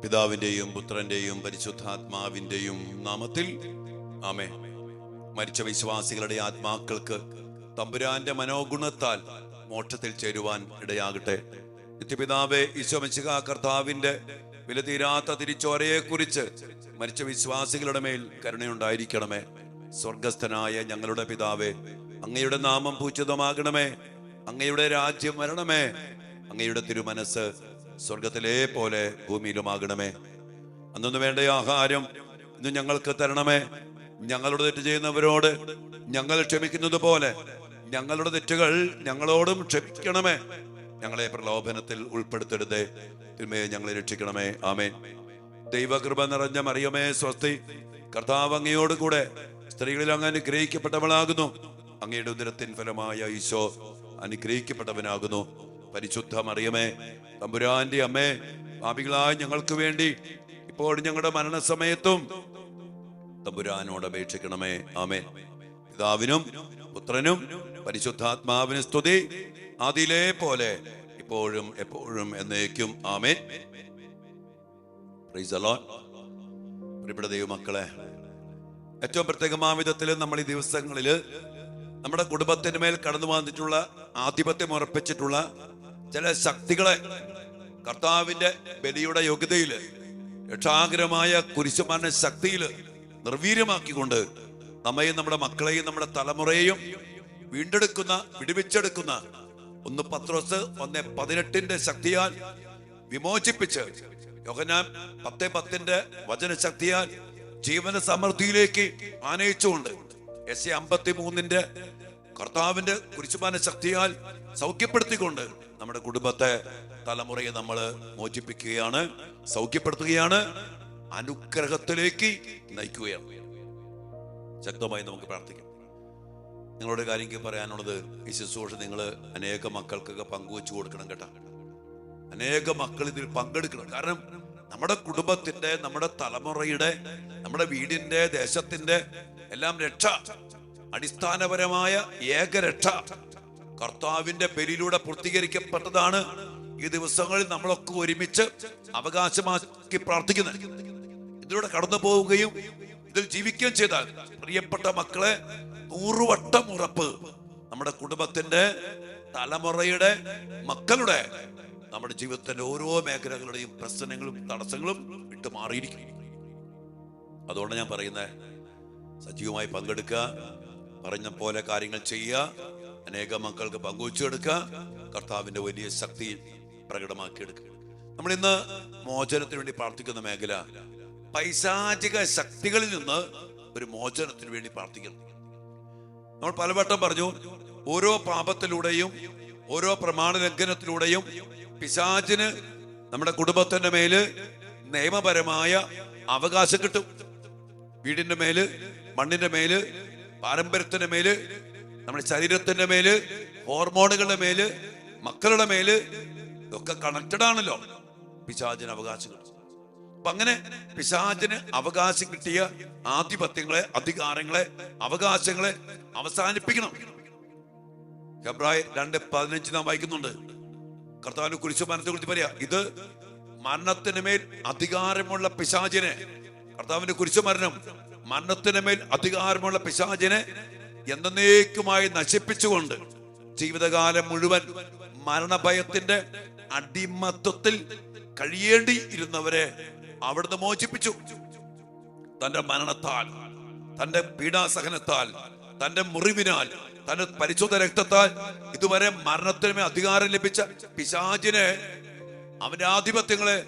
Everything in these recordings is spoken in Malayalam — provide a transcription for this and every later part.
പിതാവിന്റെയും പുത്രന്റെയും പരിശുദ്ധാത്മാവിന്റെയും നാമത്തിൽ ആമേൻ. മരിച്ച വിശ്വാസികളുടെ ആത്മാക്കൾക്ക് തമ്പുരാന്റെ മനോഗുണത്താൽ മോക്ഷത്തിൽ ചേരുവാൻ ഇടയാകട്ടെ. നിത്യപിതാവേ, ഈശോ മിശിഹാ കർത്താവിന്റെ വിലതീരാത്ത തിരിച്ചോരയെ കുറിച്ച് മരിച്ച വിശ്വാസികളുടെ മേൽ കരുണയുണ്ടായിരിക്കണമേ. സ്വർഗസ്ഥനായ ഞങ്ങളുടെ പിതാവേ, അങ്ങയുടെ നാമം പൂജിതമാകണമേ. അങ്ങയുടെ രാജ്യം വരണമേ. അങ്ങയുടെ തിരുമനസ് സ്വർഗത്തിലെ പോലെ ഭൂമിയിലുമാകണമേ. അന്നു വേണ്ട ആഹാരം ഇന്ന് ഞങ്ങൾക്ക് തരണമേ. ഞങ്ങളുടെ തെറ്റ് ചെയ്യുന്നവരോട് ഞങ്ങൾ ക്ഷമിക്കുന്നത് പോലെ ഞങ്ങളുടെ തെറ്റുകൾ ഞങ്ങളോടും ക്ഷമിക്കണമേ. ഞങ്ങളെ പ്രലോഭനത്തിൽ ഉൾപ്പെടുത്തരുതേ, തിന്മയെ ഞങ്ങളെ രക്ഷിക്കണമേ. ആമേൻ. ദൈവകൃപ നിറഞ്ഞ മറിയമേ സ്വസ്തി, കർത്താവ് അങ്ങയോട് കൂടെ സ്ത്രീകളിൽ അങ്ങ് അനുഗ്രഹിക്കപ്പെട്ടവളാകുന്നു. അങ്ങയുടെ ഉദരത്തിൻ ഫലമായ ഈശോ അനുഗ്രഹിക്കപ്പെട്ടവനാകുന്നു. പരിശുദ്ധ മറിയമേ, തമ്പുരാന്റെ അമ്മേ, പാപികളായ ഞങ്ങൾക്ക് വേണ്ടി ഇപ്പോഴും ഞങ്ങളുടെ മരണസമയത്തും തമ്പുരാനോട് അപേക്ഷിക്കണമേ. ആമേൻ. പിതാവിനും പുത്രനും പരിശുദ്ധാത്മാവിനും സ്തുതി, ആദിയിലെ പോലെ ഇപ്പോഴും എപ്പോഴും എന്നേക്കും. ആമേൻ. Praise the lord. പ്രിയപ്പെട്ട ദൈവമക്കളെ, ഏറ്റവും പ്രത്യേകമായ വിധത്തിൽ നമ്മൾ ഈ ദിവസങ്ങളിൽ നമ്മുടെ കുടുംബത്തിന് മേൽ കടന്നു വന്നിട്ടുള്ള ആധിപത്യം ഉറപ്പിച്ചിട്ടുള്ള ചില ശക്തികളെ കർത്താവിന്റെ ബലിയുടെ യോഗ്യതയില്, രക്ഷാകരമായ കുരിശുമരണ ശക്തിയില് നിർവീര്യമാക്കിക്കൊണ്ട് നമ്മയും നമ്മുടെ മക്കളെയും നമ്മുടെ തലമുറയെയും വീണ്ടെടുക്കുന്ന, വിടുവിച്ചെടുക്കുന്ന 1 പത്രോസ് 1:18 ശക്തിയാൽ വിമോചിപ്പിച്ച്, യോഹന്നാൻ 10:10 വചനശക്തിയാൽ ജീവന സമൃദ്ധിയിലേക്ക് ആനയിച്ചുകൊണ്ട്, യെശയ്യാ 53 കർത്താവിന്റെ കുരിശുമരണ ശക്തിയാൽ സൗഖ്യപ്പെടുത്തിക്കൊണ്ട് നമ്മുടെ കുടുംബത്തെ, തലമുറയെ നമ്മൾ മോചിപ്പിക്കുകയാണ്, സൗഖ്യപ്പെടുത്തുകയാണ്, അനുഗ്രഹത്തിലേക്ക് നയിക്കുകയാണ്. ശക്തമായി നമുക്ക് പ്രാർത്ഥിക്കാം. നിങ്ങളുടെ കാര്യം എനിക്ക് പറയാനുള്ളത്, ഈ ശുശ്രൂഷ നിങ്ങൾ അനേക മക്കൾക്കൊക്കെ പങ്കുവെച്ചു കൊടുക്കണം കേട്ടോ. അനേക മക്കൾ ഇതിൽ പങ്കെടുക്കണം. കാരണം നമ്മുടെ കുടുംബത്തിന്റെ, നമ്മുടെ തലമുറയുടെ, നമ്മുടെ വീടിന്റെ, ദേശത്തിന്റെ എല്ലാം രക്ഷ, അടിസ്ഥാനപരമായ ഏകരക്ഷ കർത്താവിന്റെ ബലിയിലൂടെ പൂർത്തീകരിക്കപ്പെട്ടതാണ്. ഈ ദിവസങ്ങളിൽ നമ്മളൊക്കെ ഒരുമിച്ച് അവകാശമാക്കി പ്രാർത്ഥിക്കുന്നത്. ഇതിലൂടെ കടന്നു പോവുകയും ഇതിൽ ജീവിക്കുകയും ചെയ്താൽ, പ്രിയപ്പെട്ട മക്കളെ, 100 വട്ടം ഉറപ്പ് നമ്മുടെ കുടുംബത്തിന്റെ, തലമുറയുടെ, മക്കളുടെ, നമ്മുടെ ജീവിതത്തിന്റെ ഓരോ മേഖലകളുടെയും പ്രശ്നങ്ങളും തടസ്സങ്ങളും വിട്ടു മാറിയിരിക്കും. അതുകൊണ്ട് ഞാൻ പറയുന്നത്, സജീവമായി പങ്കെടുക്കുക, പറഞ്ഞ പോലെ കാര്യങ്ങൾ ചെയ്യുക, അനേക മക്കൾക്ക് പങ്കുവച്ചു കൊടുക്കുക, കർത്താവിന്റെ വലിയ ശക്തി പ്രകടമാക്കിയെടുക്കുക. നമ്മൾ ഇന്ന് മോചനത്തിന് വേണ്ടി പ്രാർത്ഥിക്കുന്ന മേഖല, പൈശാചിക ശക്തികളിൽ നിന്ന് ഒരു മോചനത്തിന് വേണ്ടി പ്രാർത്ഥിക്കണം. നമ്മൾ പലവട്ടം പറഞ്ഞു, ഓരോ പാപത്തിലൂടെയും ഓരോ പ്രമാണ ലംഘനത്തിലൂടെയും പിശാചിന് നമ്മുടെ കുടുംബത്തിന്റെ മേല് നിയമപരമായ അവകാശം കിട്ടും. വീടിന്റെ മേല്, മണ്ണിന്റെ മേല്, പാരമ്പര്യത്തിന്റെ മേല്, നമ്മുടെ ശരീരത്തിന്റെ മേല്, ഹോർമോണുകളുടെ മേല്, മക്കളുടെ മേല്, ഇതൊക്കെ കണക്റ്റഡ് ആണല്ലോ പിശാചിന് അവകാശം കിട്ടും. അപ്പൊ അങ്ങനെ പിശാചിന് അവകാശം കിട്ടിയ ആധിപത്യങ്ങളെ, അധികാരങ്ങളെ, അവകാശങ്ങളെ അവസാനിപ്പിക്കണം. ഹെബ്രായർ 2:15 നാം വായിക്കുന്നുണ്ട്. കർത്താവിന്റെ കുരിശുമരണത്തെ കുറിച്ച് പറയാ, ഇത് മരണത്തിന് മേൽ അധികാരമുള്ള പിശാചിനെ, കർത്താവിന്റെ കുരിശുമരണം മരണത്തിന് മേൽ അധികാരമുള്ള പിശാചിനെ എന്നേക്കുമായി നശിപ്പിച്ചുകൊണ്ട് ജീവിതകാലം മുഴുവൻ മരണഭയത്തിന്റെ അടിമത്വത്തിൽ കഴിയേണ്ടി ഇരുന്നവരെ അവിടുന്ന് മോചിപ്പിച്ചു. തന്റെ മരണത്താൽ, തന്റെ പീഡാസഹനത്താൽ, തന്റെ മുറിവിനാൽ, തന്റെ പരിശുദ്ധ രക്തത്താൽ ഇതുവരെ മരണത്തിനുമേൽ അധികാരം ലഭിച്ച പിശാചിനെ, അവന്റെ ആധിപത്യങ്ങളെ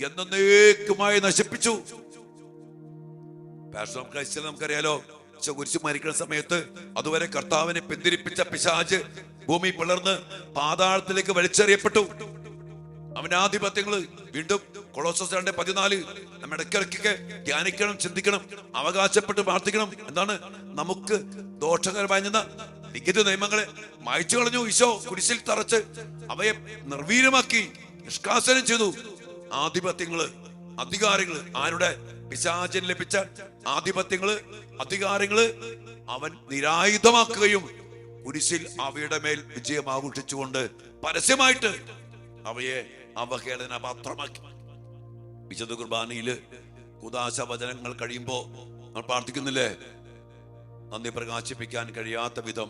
എന്നേക്കുമായി നശിപ്പിച്ചു. നമുക്കറിയാലോ, കുരിശ് മരിക്കുന്ന സമയത്ത് അതുവരെ കർത്താവിനെ പിന്തിരിപ്പിച്ച പിശാച് ഭൂമി പിളർന്ന് പാതാളത്തിലേക്ക് വലിച്ചെറിയപ്പെട്ടു. അവന്റെ ആധിപത്യങ്ങൾ വീണ്ടും കൊളോസസ് 2:14 നമ്മൾ ഇടയ്ക്കിടയ്ക്കൊക്കെ ധ്യാനിക്കണം, ചിന്തിക്കണം, അവകാശപ്പെട്ട് പ്രാർത്ഥിക്കണം. എന്താണ്? നമുക്ക് ദോഷകരമായി നിന്ന ലിഖിത നിയമങ്ങളെ മായ്ച്ചു കളഞ്ഞു ഈശോ. കുരിശിൽ തറച്ച് അവയെ നിർവീര്യമാക്കി നിഷ്കാസനം ചെയ്തു. ആധിപത്യങ്ങള്, അധികാരങ്ങള്, ആരുടെ? പിശാചിന് ലഭിച്ച ആധിപത്യങ്ങള്, അധികാരങ്ങള് അവൻ നിരായുധമാക്കുകയും കുരിശിൽ അവയുടെ മേൽ വിജയം ആഘോഷിച്ചുകൊണ്ട് പരസ്യമായിട്ട് അവയെ അവഹേളന പാത്രമാക്കി. വിശുദ്ധ കുർബാനയില് കൂദാശ വചനങ്ങൾ കഴിയുമ്പോ നമ്മൾ പ്രാർത്ഥിക്കുന്നില്ലേ? നന്ദി പ്രകാശിപ്പിക്കാൻ കഴിയാത്ത വിധം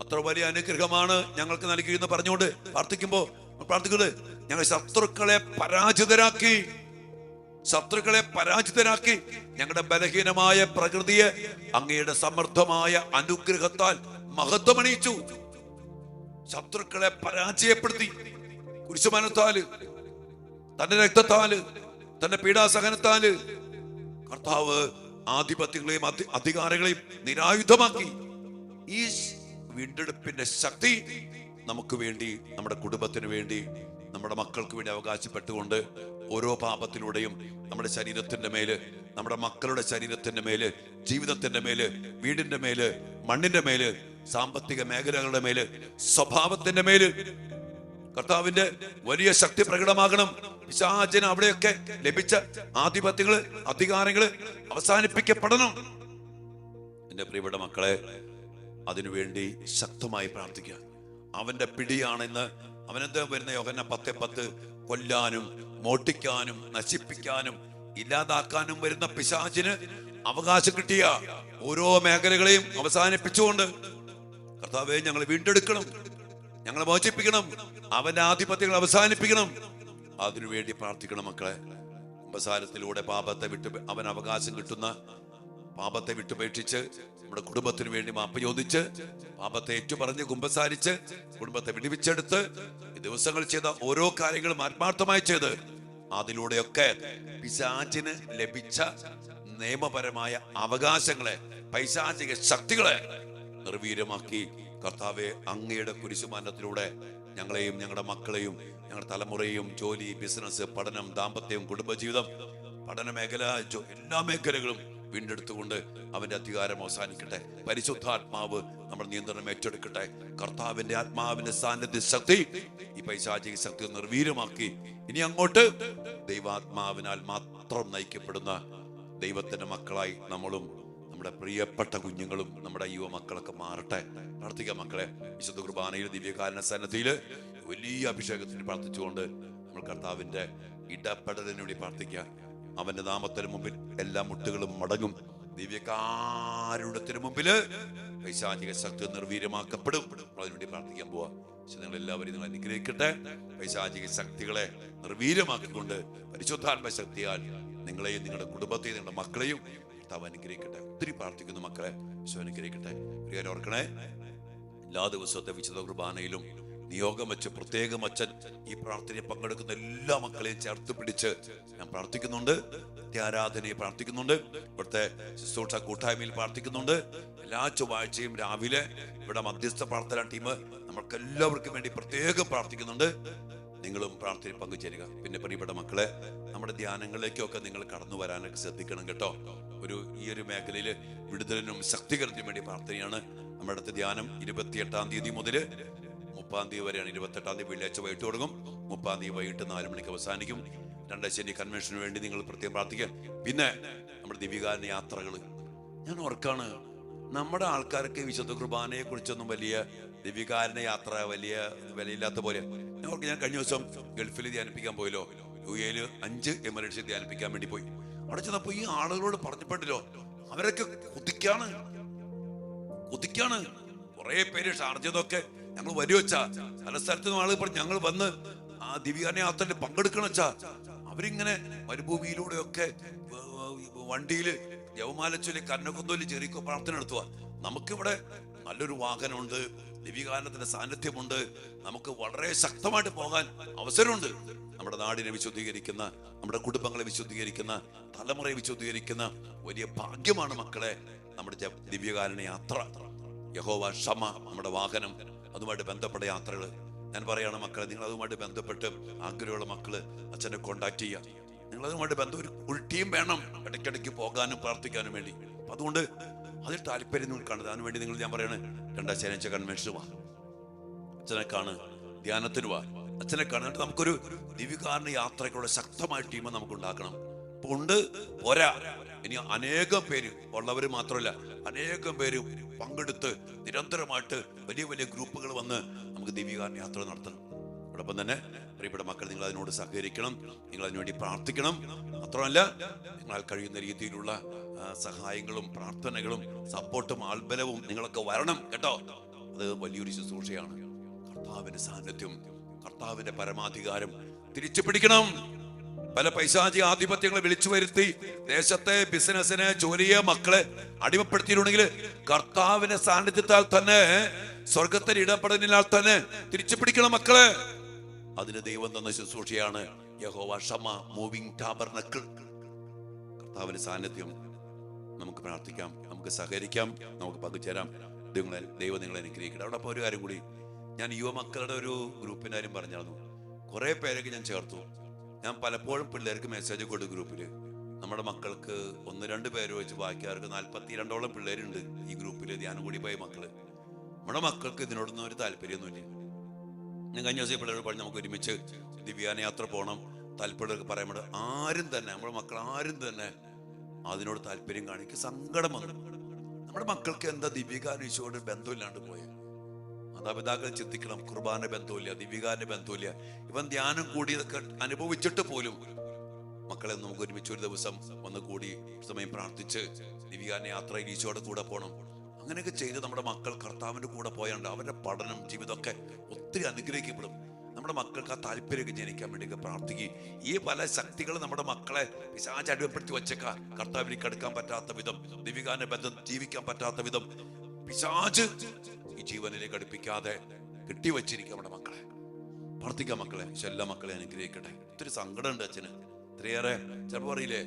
അത്ര വലിയ അനുഗ്രഹമാണ് ഞങ്ങൾക്ക് നൽകിയെന്ന് പറഞ്ഞുകൊണ്ട് പ്രാർത്ഥിക്കുന്നത് ഞങ്ങൾ ശത്രുക്കളെ പരാജിതരാക്കി ഞങ്ങളുടെ ബലഹീനമായ പ്രകൃതിയെ അങ്ങയുടെ സമൃദ്ധമായ അനുഗ്രഹത്താൽ മഹത്വമണിയിച്ചു. ശത്രുക്കളെ പരാജയപ്പെടുത്തി കുരിശുമരണത്താല്, തന്റെ രക്തത്താല്, തന്റെ പീഡാസഹനത്താല് കർത്താവ് ആധിപത്യങ്ങളെയും അധികാരങ്ങളെയും നിരായുധമാക്കി. ഈ വീണ്ടെടുപ്പിന്റെ ശക്തി നമുക്ക് വേണ്ടി, നമ്മുടെ കുടുംബത്തിന് വേണ്ടി, നമ്മുടെ മക്കൾക്ക് വേണ്ടി അവകാശപ്പെട്ടുകൊണ്ട് ഓരോ പാപത്തിലൂടെയും നമ്മുടെ ശരീരത്തിന്റെ മേല്, നമ്മുടെ മക്കളുടെ ശരീരത്തിന്റെ മേല്, ജീവിതത്തിന്റെ മേല്, വീടിന്റെ മേല്, മണ്ണിന്റെ മേല്, സാമ്പത്തിക മേഖലകളുടെ മേല്, സ്വഭാവത്തിന്റെ മേല് കർത്താവിന്റെ വലിയ ശക്തി പ്രകടമാകണം. പിശാചിന് അവിടെയൊക്കെ ലഭിച്ച ആധിപത്യങ്ങള്, അധികാരങ്ങള് അവസാനിപ്പിക്കപ്പെടണം. എന്റെ പ്രിയപ്പെട്ട മക്കളെ, അതിനുവേണ്ടി ശക്തമായി പ്രാർത്ഥിക്കുക. അവന്റെ പിടിയാണെന്ന് അവനെന്താ വരുന്ന യോഹന്നാൻ 10:10 കൊല്ലാനും മോഷ്ടിക്കാനും നശിപ്പിക്കാനും ഇല്ലാതാക്കാനും വരുന്ന പിശാചിന് അവകാശം കിട്ടിയ ഓരോ മേഖലകളെയും അവസാനിപ്പിച്ചുകൊണ്ട് കർത്താവേ ഞങ്ങൾ വീണ്ടെടുക്കണം, ഞങ്ങളെ മോചിപ്പിക്കണം, അവന്റെ ആധിപത്യങ്ങൾ അവസാനിപ്പിക്കണം. അതിനുവേണ്ടി പ്രാർത്ഥിക്കണം മക്കളെ. കുമ്പസാരത്തിലൂടെ പാപത്തെ അവൻ അവകാശം കിട്ടുന്ന പാപത്തെ വിട്ടുപേക്ഷിച്ച് നമ്മുടെ കുടുംബത്തിന് വേണ്ടി മാപ്പ് ചോദിച്ച് പാപത്തെ ഏറ്റുപറഞ്ഞ് കുമ്പസാരിച്ച് കുടുംബത്തെ വിടുവിച്ചെടുത്ത് ഈ ദിവസങ്ങൾ ചെയ്ത ഓരോ കാര്യങ്ങളും ആത്മാർത്ഥമായി ചെയ്ത് അതിലൂടെയൊക്കെ പിശാചിന് ലഭിച്ച നിയമപരമായ അവകാശങ്ങളെ, പൈശാചിക ശക്തികളെ നിർവീര്യമാക്കി കർത്താവെ അങ്ങയുടെ കുരിശുമരണത്തിലൂടെ ഞങ്ങളെയും ഞങ്ങളുടെ മക്കളെയും ഞങ്ങളുടെ തലമുറയും ജോലി, ബിസിനസ്, പഠനം, ദാമ്പത്യം, കുടുംബജീവിതം, പഠന മേഖല, എല്ലാ മേഖലകളും വീണ്ടെടുത്തുകൊണ്ട് അവന്റെ അധികാരം അവസാനിക്കട്ടെ. പരിശുദ്ധാത്മാവ് നമ്മുടെ നിയന്ത്രണം ഏറ്റെടുക്കട്ടെ. കർത്താവിന്റെ ആത്മാവിന്റെ സാന്നിധ്യ ശക്തി ഈ പൈശാചിക ശക്തി നിർവീര്യമാക്കി ഇനി അങ്ങോട്ട് ദൈവാത്മാവിനാൽ മാത്രം നയിക്കപ്പെടുന്ന ദൈവത്തിന്റെ മക്കളായി നമ്മളും നമ്മുടെ പ്രിയപ്പെട്ട കുഞ്ഞുങ്ങളും നമ്മുടെ യുവമക്കളൊക്കെ മാറട്ടെ. പ്രാർത്ഥിക്കാം മക്കളെ. വിശുദ്ധ കുർബാനയിൽ ദിവ്യകാരുണ്യ സന്നിധിയില് വലിയ അഭിഷേകത്തിന് പ്രാർത്ഥിച്ചുകൊണ്ട് നമ്മൾ കർത്താവിന്റെ ഇടപെടലിന് വേണ്ടി പ്രാർത്ഥിക്കുക. അവന്റെ നാമത്തിന് മുമ്പിൽ എല്ലാ മുട്ടുകളും മടങ്ങും. ദിവ്യകാരുണ്യത്തിന് മുമ്പില് പൈശാചിക ശക്തി നിർവീര്യമാക്കപ്പെടും. അതിനുവേണ്ടി പ്രാർത്ഥിക്കാൻ പോവാ. നിങ്ങൾ എല്ലാവരും നിങ്ങൾ അനുഗ്രഹിക്കട്ടെ. പൈശാചിക ശക്തികളെ നിർവീര്യമാക്കിക്കൊണ്ട് പരിശുദ്ധാത്മ ശക്തിയാൽ നിങ്ങളെയും നിങ്ങളുടെ കുടുംബത്തെയും നിങ്ങളുടെ മക്കളെയും കർത്താവ് അനുഗ്രഹിക്കട്ടെ. ഒത്തിരി പ്രാർത്ഥിക്കുന്നു മക്കളെ. ഈശോ അനുഗ്രഹിക്കട്ടെ. പ്രിയരെ ഓർക്കണേ, എല്ലാ ദിവസത്തെ വിശുദ്ധ കുർബാനയിലും നിയോഗം വെച്ച് പ്രത്യേകം അച്ഛൻ ഈ പ്രാർത്ഥനയിൽ പങ്കെടുക്കുന്ന എല്ലാ മക്കളെയും ചേർത്ത് പിടിച്ച് ഞാൻ പ്രാർത്ഥിക്കുന്നുണ്ട്. നിത്യാരാധനയെ പ്രാർത്ഥിക്കുന്നുണ്ട്. ഇവിടുത്തെ ശുശ്രൂഷ കൂട്ടായ്മയിൽ പ്രാർത്ഥിക്കുന്നുണ്ട്. എല്ലാ ചൊവ്വാഴ്ചയും രാവിലെ ഇവിടെ മധ്യസ്ഥ പ്രാർത്ഥന ടീം നമ്മൾക്ക് എല്ലാവർക്കും വേണ്ടി പ്രത്യേകം പ്രാർത്ഥിക്കുന്നുണ്ട്. നിങ്ങളും പ്രാർത്ഥനയിൽ പങ്കുചേരുക. പിന്നെ പ്രിയപ്പെട്ട മക്കളെ, നമ്മുടെ ധ്യാനങ്ങളിലേക്കൊക്കെ നിങ്ങൾ കടന്നു വരാനൊക്കെ ശ്രദ്ധിക്കണം കേട്ടോ. ഈ ഒരു മേഖലയിൽ വിടുതലിനും ശക്തീകരണത്തിനും വേണ്ടി പ്രാർത്ഥനയാണ്. നമ്മുടെ അടുത്ത ധ്യാനം 28-ാം തീയതി മുതൽ 30-ാം തീയതി വരെയാണ്. 28-ാം തീയതി വെള്ളിയാഴ്ച വൈകിട്ട് തുടങ്ങും. 30-ാം തീയതി വൈകിട്ട് 4 മണിക്ക് അവസാനിക്കും. 2 ശനി കൺവെൻഷന് വേണ്ടി നിങ്ങൾ പ്രത്യേകം പ്രാർത്ഥിക്കുക. പിന്നെ നമ്മുടെ ദിവ്യകാരുണ്യ യാത്രകൾ, ഞാൻ ഓർക്കാണ്, നമ്മുടെ ആൾക്കാർക്ക് വിശുദ്ധ കുർബാനയെ കുറിച്ചൊന്നും വലിയ ദിവ്യകാരുണ്യ യാത്ര വലിയ വിലയില്ലാത്ത പോലെ. ഞാൻ കഴിഞ്ഞ ദിവസം ഗൾഫിൽ ധ്യാനിപ്പിക്കാൻ പോയല്ലോ. UAE 5 എമിറേറ്റ്സിൽ ധ്യാനിപ്പിക്കാൻ വേണ്ടി പോയി. അവിടെ ചെന്നപ്പോ ഈ ആളുകളോട് പറഞ്ഞപ്പെട്ടല്ലോ, അവരൊക്കെ കുതിക്കാണ്. കുറെ പേര് ഷാർജതൊക്കെ ഞങ്ങൾ വരുവച്ചാ, പല സ്ഥലത്തു നിന്നും ആളുകൾ പറഞ്ഞു ഞങ്ങൾ വന്ന് ആ ദിവ്യകാരുണ്യ യാത്രയിൽ പങ്കെടുക്കണം വെച്ചാ. അവരിങ്ങനെ മരുഭൂമിയിലൂടെയൊക്കെ വണ്ടിയില് ജവമാലച്ചൊല്ലി കന്നകുന്തോലി ജെറിക്കോ പ്രാർത്ഥന നടത്തുക. നമുക്കിവിടെ നല്ലൊരു വാഹനമുണ്ട്, ദിവ്യകാരുണ്യത്തിന്റെ സാന്നിധ്യമുണ്ട്, നമുക്ക് വളരെ ശക്തമായിട്ട് പോകാൻ അവസരമുണ്ട്. നമ്മുടെ നാടിനെ വിശുദ്ധീകരിക്കുന്ന, നമ്മുടെ കുടുംബങ്ങളെ വിശുദ്ധീകരിക്കുന്ന, തലമുറയെ വിശുദ്ധീകരിക്കുന്ന വലിയ ഭാഗ്യമാണ് മക്കളെ നമ്മുടെ ദിവ്യകാരുണ്യ യാത്ര. യഹോവ ക്ഷമ നമ്മുടെ വാഹനം, അതുമായിട്ട് ബന്ധപ്പെട്ട യാത്രകൾ. ഞാൻ പറയാണ് മക്കളെ, നിങ്ങൾ അതുമായിട്ട് ബന്ധപ്പെട്ട് ആഗ്രഹമുള്ള മക്കള് അച്ഛനെ കോണ്ടാക്ട് ചെയ്യുക. നിങ്ങൾ അതുമായിട്ട് ഒരു ടീം വേണം ഇടയ്ക്കിടയ്ക്ക് പോകാനും പ്രാർത്ഥിക്കാനും വേണ്ടി. അപ്പൊ അതുകൊണ്ട് അതിൽ താല്പര്യം നിങ്ങൾ കാണുന്നത്. അതിനുവേണ്ടി നിങ്ങൾ, ഞാൻ പറയാണ്, 2 ശനിയാഴ്ച കൺവെൻഷന് വാ, അച്ഛനെ കാണ്, ധ്യാനത്തിന് വാ, അച്ഛനെ കാണുന്നിട്ട് നമുക്കൊരു ദിവ്യകാരുണ്യ യാത്രയ്ക്കുള്ള ശക്തമായ ടീം നമുക്ക് ഉണ്ടാക്കണം. ഉണ്ട് പോരാ, ഇനി അനേകം പേര് ഉള്ളവര് മാത്രമല്ല, അനേകം പേര് പങ്കെടുത്ത് നിരന്തരമായിട്ട് വലിയ വലിയ ഗ്രൂപ്പുകൾ വന്ന് നമുക്ക് ദിവ്യകാരുണ്യ യാത്ര നടത്തണം. അതോടൊപ്പം തന്നെ പ്രിയപ്പെട്ട മക്കൾ, നിങ്ങൾ അതിനോട് സഹകരിക്കണം, നിങ്ങൾ അതിനുവേണ്ടി പ്രാർത്ഥിക്കണം. മാത്രമല്ല നിങ്ങളാൽ കഴിയുന്ന രീതിയിലുള്ള സഹായങ്ങളും പ്രാർത്ഥനകളും സപ്പോർട്ടും ആൽബലവും നിങ്ങളൊക്കെ വരണം കേട്ടോ. അത് വലിയൊരു ശുശ്രൂഷയാണ്. കർത്താവിന്റെ സാന്നിധ്യം, കർത്താവിന്റെ പരമാധികാരം തിരിച്ചു പിടിക്കണം. പല പൈശാചിക ആധിപത്യങ്ങളെ വിളിച്ചു വരുത്തി ദേശത്തെ ബിസിനസിനെ, ജോലിയെ, മക്കളെ അടിമപ്പെടുത്തിയിട്ടുണ്ടെങ്കിൽ കർത്താവിന്റെ സാന്നിധ്യത്താൽ തന്നെ, സ്വർഗത്തിന്റെ ഇടപെടലിനാൽ തന്നെ തിരിച്ചു പിടിക്കണം മക്കളെ. അതിന് ദൈവം തന്ന ശുശ്രൂഷയാണ് യഹോവ ഷമ, മൂവിംഗ് ടാബർനക്കിൾ. കർത്താവിന്റെ സാന്നിധ്യം. നമുക്ക് പ്രാർത്ഥിക്കാം, നമുക്ക് സഹകരിക്കാം, നമുക്ക് പങ്കുചേരാം. ദൈവം നിങ്ങളെ അനുഗ്രഹിക്കട്ടെ. അവിടെ അപ്പോൾ ഒരു കാര്യം കൂടി, ഞാൻ യുവമക്കളുടെ ഒരു ഗ്രൂപ്പിൻ്റെ കാര്യം പറഞ്ഞായിരുന്നു. കുറേ പേരൊക്കെ ഞാൻ ചേർത്തു. ഞാൻ പലപ്പോഴും പിള്ളേർക്ക് മെസ്സേജ് കൊടുക്കും ഗ്രൂപ്പിൽ. നമ്മുടെ മക്കൾക്ക് 1-2 പേര് വെച്ച് ബാക്കിയാർക്ക് 42ഓളം പിള്ളേരുണ്ട് ഈ ഗ്രൂപ്പിൽ, ധ്യാനം കൂടി പോയ മക്കള്. നമ്മുടെ മക്കൾക്ക് ഇതിനോടൊന്നും ഒരു താല്പര്യമൊന്നുമില്ല. ഞാൻ കഴിഞ്ഞ ദിവസം പിള്ളേരോട് പറഞ്ഞ് നമുക്ക് ഒരുമിച്ച് ദിവ്യാന യാത്ര പോകണം, താല്പര്യമൊക്കെ പറയുമ്പോൾ ആരും തന്നെ, നമ്മുടെ മക്കൾ ആരും തന്നെ അതിനോട് താല്പര്യം കാണിക്കുക. സങ്കടം വന്നു. നമ്മുടെ മക്കൾക്ക് എന്താ ദിവ്യകാരനീശോട് ബന്ധമില്ലാണ്ട് പോയ മാതാപിതാക്കൾ ചിന്തിക്കണം. കുർബാന ബന്ധമില്ല, ദിവ്യകാരന്റെ ബന്ധമില്ല. ഇവൻ ധ്യാനം കൂടിയതൊക്കെ അനുഭവിച്ചിട്ട് പോലും മക്കളെ നമുക്ക് ഒരുമിച്ച് ഒരു ദിവസം വന്ന് കൂടി സമയം പ്രാർത്ഥിച്ച് ദിവ്യകാരന യാത്രയിൽ ഈശോയുടെ കൂടെ പോകണം. അങ്ങനെയൊക്കെ ചെയ്ത് നമ്മുടെ മക്കൾ കർത്താവിന്റെ കൂടെ പോയാണ്ട് അവരുടെ പഠനം, ജീവിതമൊക്കെ ഒത്തിരി അനുഗ്രഹിക്കപ്പെടും. നമ്മുടെ മക്കൾക്ക് ആ താല്പര്യമൊക്കെ ജനിക്കാൻ വേണ്ടി പ്രാർത്ഥിക്കുക. ഈ പല ശക്തികൾ നമ്മുടെ മക്കളെ പിശാച് അടിമപ്പെടുത്തി വെച്ചേക്കാം. കർത്താവിലേക്ക് അടുക്കാൻ പറ്റാത്ത വിധം, ദിവ്യകാരന്റെ ബന്ധം ജീവിക്കാൻ പറ്റാത്ത വിധം പിശാച് ഈ ജീവനിലേക്ക് അടുപ്പിക്കാതെ കെട്ടിവെച്ചിരിക്കുക നമ്മുടെ മക്കളെ. പ്രാർത്ഥിക്കാം മക്കളെ. എല്ലാ മക്കളെ അനുഗ്രഹിക്കട്ടെ. ഒത്തിരി സങ്കടമുണ്ട് അച്ഛന്. ഇത്രയേറെ ചിലപ്പോൾ അറിയില്ലേ,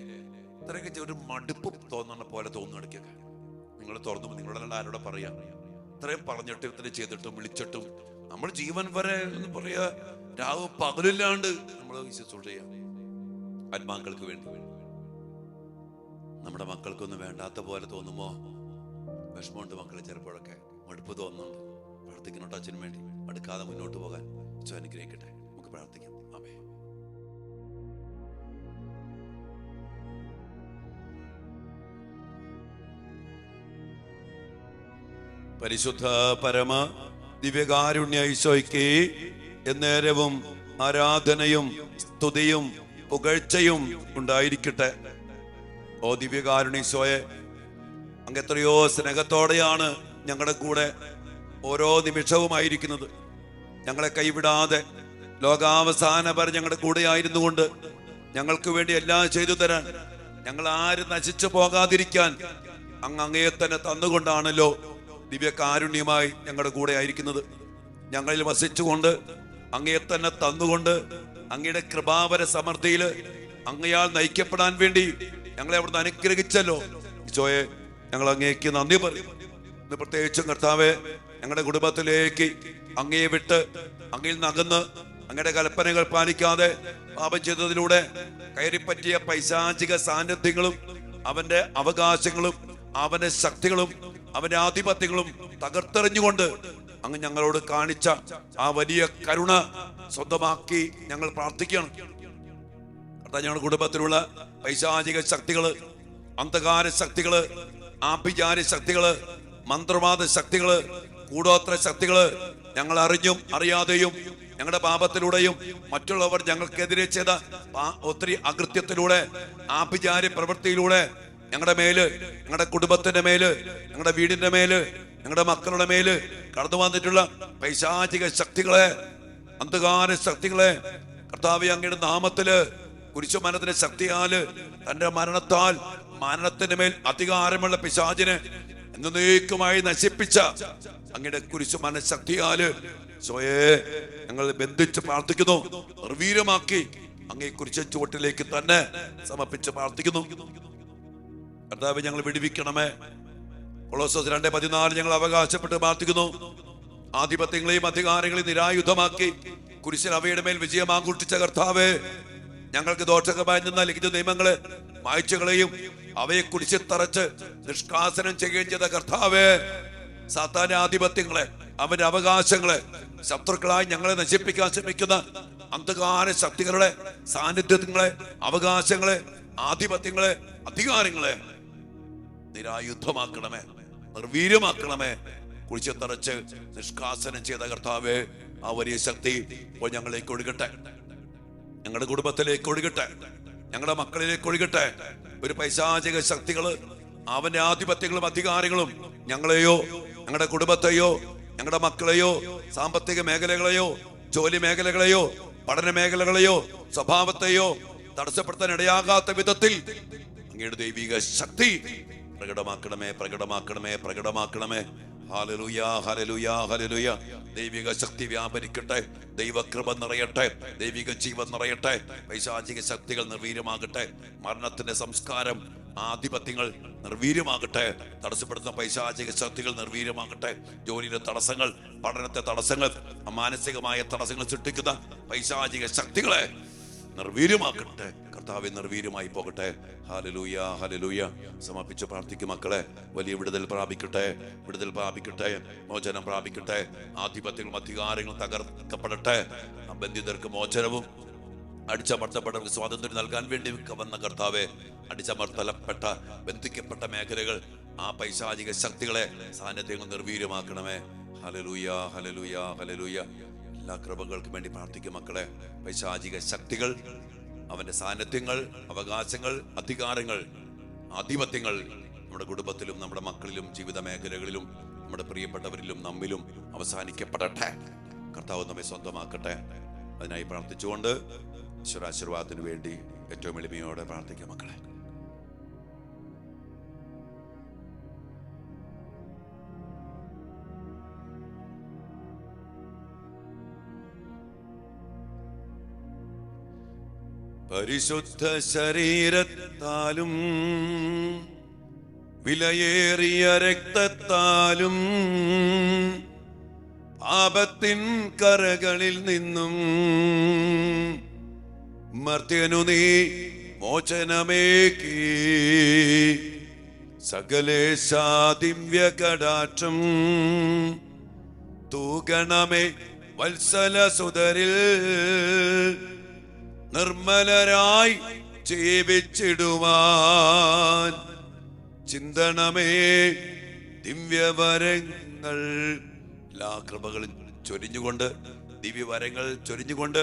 ഇത്രയൊക്കെ ഒരു മടുപ്പ് തോന്നുന്ന പോലെ തോന്നുന്നു ഇടയ്ക്കൊക്കെ. നിങ്ങൾ തുറന്നു നിങ്ങളോട് ആരോടെ പറയാം. ഇത്രയും പറഞ്ഞിട്ടും ഇത്രയും ചെയ്തിട്ടും വിളിച്ചിട്ടും നമ്മൾ ജീവൻ വരെ എന്ന് പറയാ രാവ് പകലില്ലാണ്ട് നമ്മൾ ശുശ്രൂഷ ചെയ്യാം ആത്മാക്കൾക്ക് വേണ്ടി. നമ്മുടെ മക്കൾക്കൊന്നും വേണ്ടാത്ത പോലെ തോന്നുമ്പോ വിഷമമുണ്ട് മക്കളെ. ചിലപ്പോഴൊക്കെ മടുപ്പ് തോന്നുന്നുണ്ട്. പ്രാർത്ഥിക്കണോട്ടോ അച്ഛന് വേണ്ടി. മടുക്കാതെ മുന്നോട്ട് പോകാൻ ഈശോ അനുഗ്രഹിക്കട്ടെ. നമുക്ക് പ്രാർത്ഥിക്കാം. ആമേൻ. പരിശുദ്ധ പരമ ദിവ്യകാരുണ്യ ഈശോയ്ക്ക് എന്നേരവും ആരാധനയും സ്തുതിയും പുകഴ്ചയും ഉണ്ടായിരിക്കട്ടെ. ഓ ദിവ്യകാരുണ്യ ഈശോയെ, അങ്ങ് എത്രയോ സ്നേഹത്തോടെയാണ് ഞങ്ങളുടെ കൂടെ ഓരോ നിമിഷവുമായിരിക്കുന്നത്. ഞങ്ങളെ കൈവിടാതെ ലോകാവസാനം വരെ ഞങ്ങളുടെ കൂടെ ആയിരുന്നു കൊണ്ട് ഞങ്ങൾക്ക് വേണ്ടി എല്ലാം ചെയ്തു തരാൻ, ഞങ്ങൾ ആരും നശിച്ചു പോകാതിരിക്കാൻ അങ്ങയെ തന്നെ തന്നുകൊണ്ടാണല്ലോ ദിവ്യകാരുണ്യമായി ഞങ്ങളുടെ കൂടെ ആയിരിക്കുന്നത്. ഞങ്ങളിൽ വസിച്ചുകൊണ്ട് അങ്ങയെ തന്നെ തന്നുകൊണ്ട് അങ്ങയുടെ കൃപാവര സമൃദ്ധിയിൽ അങ്ങയാൽ നയിക്കപ്പെടാൻ വേണ്ടി ഞങ്ങളെ അവിടുന്ന് അനുഗ്രഹിച്ചല്ലോ ഈശോയെ. ഞങ്ങൾ അങ്ങേക്ക് നന്ദി പറയും. ഇന്ന് പ്രത്യേകിച്ചും കർത്താവെ, ഞങ്ങളുടെ കുടുംബത്തിലേക്ക് അങ്ങയെ വിട്ട് അങ്ങയിൽ നകന്ന് അങ്ങയുടെ കൽപ്പനകൾ പാലിക്കാതെ പാപം ചെയ്തതിലൂടെ കയറിപ്പറ്റിയ പൈശാചിക സാന്നിധ്യങ്ങളും അവന്റെ അവകാശങ്ങളും അവന്റെ ശക്തികളും അവന്റെ ആധിപത്യങ്ങളും തകർത്തെറിഞ്ഞുകൊണ്ട് അങ്ങ് ഞങ്ങളോട് കാണിച്ച ആ വലിയ കരുണ സ്വന്തമാക്കി ഞങ്ങൾ പ്രാർത്ഥിക്കണം. ഞങ്ങളുടെ കുടുംബത്തിലുള്ള പൈശാചിക ശക്തികള്, അന്ധകാര ശക്തികള്, ആഭിചാര ശക്തികള്, മന്ത്രവാദ ശക്തികള്, കൂടോത്ര ശക്തികള്, ഞങ്ങൾ അറിഞ്ഞും അറിയാതെയും ഞങ്ങളുടെ പാപത്തിലൂടെയും മറ്റുള്ളവർ ഞങ്ങൾക്കെതിരെ ചെയ്ത ഒത്തിരി അകൃത്യത്തിലൂടെ, ആഭിചാര പ്രവൃത്തിയിലൂടെ ഞങ്ങളുടെ മേല്, ഞങ്ങളുടെ കുടുംബത്തിന്റെ മേല്, ഞങ്ങളുടെ വീടിന്റെ മേല്, ഞങ്ങളുടെ മക്കളുടെ മേല് കടന്നു വന്നിട്ടുള്ള പൈശാചിക ശക്തികളെ, അന്ധകാര ശക്തികളെ കർത്താവേ അങ്ങയുടെ നാമത്തില് കുരിശുമരണത്തിന്റെ ശക്തിയാല് തന്റെ മരണത്താൽ മരണത്തിന്റെ മേൽ അധികാരമുള്ള പിശാചിനെ എന്നേക്കുമായി നശിപ്പിച്ച അങ്ങയുടെ കുരിശുമരണ ശക്തിയാല് സ്വയെ ഞങ്ങൾ ബന്ധിച്ച് പ്രാർത്ഥിക്കുന്നു. നിർവീര്യമാക്കി അങ്ങേ കുരിശിൻ ചുവട്ടിലേക്ക് തന്നെ സമർപ്പിച്ച് പ്രാർത്ഥിക്കുന്നു. കർത്താവേ ഞങ്ങൾ വിടുവിക്കണമേ. കൊളോസ്യോസ് 2:14 ഞങ്ങൾ അവകാശപ്പെട്ട് പ്രാർത്ഥിക്കുന്നു. ആധിപത്യങ്ങളെയും അധികാരങ്ങളെയും നിരായുധമാക്കി കുരിശിൽ അവയുടെ മേൽ വിജയം ആഘോഷിച്ച കർത്താവേ, ഞങ്ങൾക്ക് ദോഷകമായി നിന്ന ലിഖിത നിയമങ്ങളെ മായ്ച്ചുകളെയും അവയെ കുരിശിൽ തറച്ച് നിഷ്കാസനം ചെയ്യുകയും ചെയ്ത കർത്താവേ, സാത്താന്റെ ആധിപത്യങ്ങളെ, അവന്റെ അവകാശങ്ങളെ, ശത്രുക്കളായി ഞങ്ങളെ നശിപ്പിക്കാൻ ശ്രമിക്കുന്ന അന്ധകാര ശക്തികളുടെ സാന്നിധ്യങ്ങളെ, അവകാശങ്ങളെ, ആധിപത്യങ്ങളെ, അധികാരങ്ങളെ നിരായുധമാക്കണമേ, നിർവീര്യമാക്കണമേ. കുരിശിൽ തറച്ച് നിഷ്കാസനം ചെയ്ത കർത്താവേ, ആ വലിയ ശക്തി ഇപ്പോൾ ഞങ്ങളിലേക്ക് ഒഴുകട്ടെ, ഞങ്ങളുടെ കുടുംബത്തിലേക്ക് ഒഴുകട്ടെ, ഞങ്ങളുടെ മക്കളിലേക്ക് ഒഴുകട്ടെ. ഒരു പൈശാചിക ശക്തികള്, അവന്റെ ആധിപത്യങ്ങളും അധികാരങ്ങളും ഞങ്ങളെയോ ഞങ്ങളുടെ കുടുംബത്തെയോ ഞങ്ങളുടെ മക്കളെയോ സാമ്പത്തിക മേഖലകളെയോ ജോലി മേഖലകളെയോ പഠന മേഖലകളെയോ സ്വഭാവത്തെയോ തടസ്സപ്പെടുത്താൻ ഇടയാകാത്ത വിധത്തിൽ അങ്ങയുടെ ദൈവിക ശക്തി പ്രകടമാക്കണമേ, പ്രകടമാക്കണമേ, പ്രകടമാക്കണമേ. ഹല്ലേലൂയ, ഹല്ലേലൂയ, ഹല്ലേലൂയ. ദൈവിക ശക്തി വ്യാപരിക്കട്ടെ, ദൈവകൃപ നിറയട്ടെ, ദൈവിക ജീവൻ നിറയട്ടെ, പൈശാചിക ശക്തികൾ നിർവീര്യമാകട്ടെ, മരണത്തിന്റെ സംസ്കാരം ആധിപത്യങ്ങൾ നിർവീര്യമാകട്ടെ, തടസ്സപ്പെടുത്തുന്ന പൈശാചിക ശക്തികൾ നിർവീര്യമാകട്ടെ, ജോലിയിലെ തടസ്സങ്ങൾ, പഠനത്തെ തടസ്സങ്ങൾ, മാനസികമായ തടസ്സങ്ങൾ സൃഷ്ടിക്കുന്ന പൈശാചിക ശക്തികളെ നിർവീര്യമാക്കട്ടെ. കർത്താവെ, നിർവീര്യമായി പോകട്ടെ. Hallelujah, hallelujah. സമർപ്പിച്ച് പ്രാർത്ഥിക്കും മക്കളെ. വലിയ വിടുതൽ പ്രാപിക്കട്ടെ, വിടുതൽ പ്രാപിക്കട്ടെ, മോചനം പ്രാപിക്കട്ടെ. ആധിപത്യങ്ങളും അധികാരങ്ങളും തകർക്കപ്പെടട്ടെ. ബന്ധിതർക്ക് മോചനവും അടിച്ചമർത്തപ്പെട്ടവർക്ക് സ്വാതന്ത്ര്യം നൽകാൻ വേണ്ടി വന്ന കർത്താവെ, അടിച്ചമർത്തലപ്പെട്ട ബന്ധിക്കപ്പെട്ട മേഖലകൾ, ആ പൈശാചിക ശക്തികളെ സാന്നിധ്യങ്ങൾ നിർവീര്യമാക്കണമേ. ഹല്ലേലൂയ, ഹല്ലേലൂയ, ഹല്ലേലൂയ. എല്ലാ കൃപകൾക്കും വേണ്ടി പ്രാർത്ഥിക്കും മക്കളെ. പൈശാചിക ശക്തികൾ, അവന്റെ സാന്നിധ്യങ്ങൾ, അവകാശങ്ങൾ, അധികാരങ്ങൾ, ആധിപത്യങ്ങൾ നമ്മുടെ കുടുംബത്തിലും നമ്മുടെ മക്കളിലും ജീവിത മേഖലകളിലും നമ്മുടെ പ്രിയപ്പെട്ടവരിലും നമ്മിലും അവസാനിക്കപ്പെടട്ടെ. കർത്താവ് നമ്മെ സ്വന്തമാക്കട്ടെ. അതിനായി പ്രാർത്ഥിച്ചുകൊണ്ട് ഈശ്വരാശീർവാദത്തിന് വേണ്ടി ഏറ്റവും എളിമയോടെ പ്രാർത്ഥിക്കാം മക്കളെ. പരിശുദ്ധ ശരീരത്താലും വിലയേറിയ രക്തത്താലും പാപത്തിൻ കറകളിൽ നിന്നും മർത്യനു നീ മോചനമേകി സകലേശാ ദിവ്യ കടാക്ഷം തൂകണമേ വത്സല സുതരിൽ നിർമ്മലരായി ജീവിച്ചിടുവാൻ ചിന്തണമേ ദിവ്യവരങ്ങൾ. എല്ലാ കൃപകളും ചൊരിഞ്ഞുകൊണ്ട്, ദിവ്യവരങ്ങൾ ചൊരിഞ്ഞുകൊണ്ട്,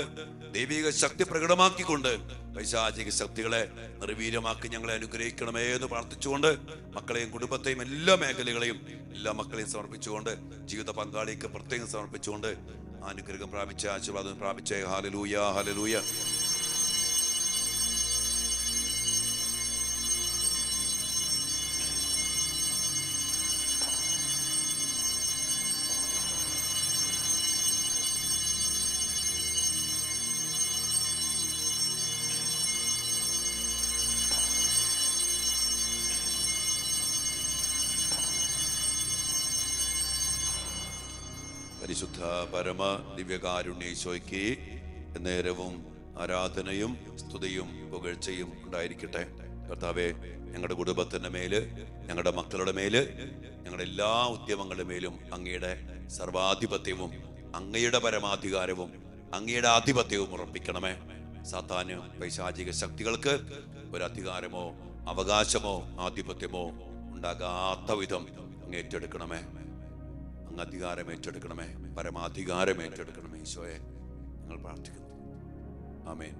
ദൈവിക ശക്തി പ്രകടമാക്കിക്കൊണ്ട് പൈശാചിക ശക്തികളെ നിർവീര്യമാക്കി ഞങ്ങളെ അനുഗ്രഹിക്കണമേ എന്ന് പ്രാർത്ഥിച്ചുകൊണ്ട് മക്കളെയും കുടുംബത്തെയും എല്ലാ മേഖലകളെയും എല്ലാ മക്കളെയും സമർപ്പിച്ചുകൊണ്ട് ജീവിത പങ്കാളിക്ക് പ്രത്യേകം സമർപ്പിച്ചുകൊണ്ട് അനുഗ്രഹം പ്രാപിച്ച ആശീർവാദം പ്രാപിച്ചേ. Hallelujah, hallelujah. പരിശുദ്ധ പരമ ദിവ്യകാരുണ്യേശോയ്ക്ക് നേരവും ആരാധനയും സ്തുതിയും പുകഴ്ചയും ഉണ്ടായിരിക്കട്ടെ. കർത്താവെ, ഞങ്ങളുടെ കുടുംബത്തിന്റെ മേല്, ഞങ്ങളുടെ മക്കളുടെ മേല്, ഞങ്ങളുടെ എല്ലാ ഉദ്യമങ്ങളുടെ മേലും അങ്ങയുടെ സർവാധിപത്യവും അങ്ങയുടെ പരമാധികാരവും അങ്ങയുടെ ആധിപത്യവും ഉറപ്പിക്കണമേ. സാത്താന്, പൈശാചിക ശക്തികൾക്ക് ഒരധികാരമോ അവകാശമോ ആധിപത്യമോ ഉണ്ടാകാത്ത വിധം അങ്ങ് ഏറ്റെടുക്കണമേ. അങ്ങ് അധികാരം ഏറ്റെടുക്കണമേ, പരമാധികാരം ഏറ്റെടുക്കണമേ. ഈശോയെ ഞങ്ങൾ പ്രാർത്ഥിക്കുന്നു. ആമേൻ.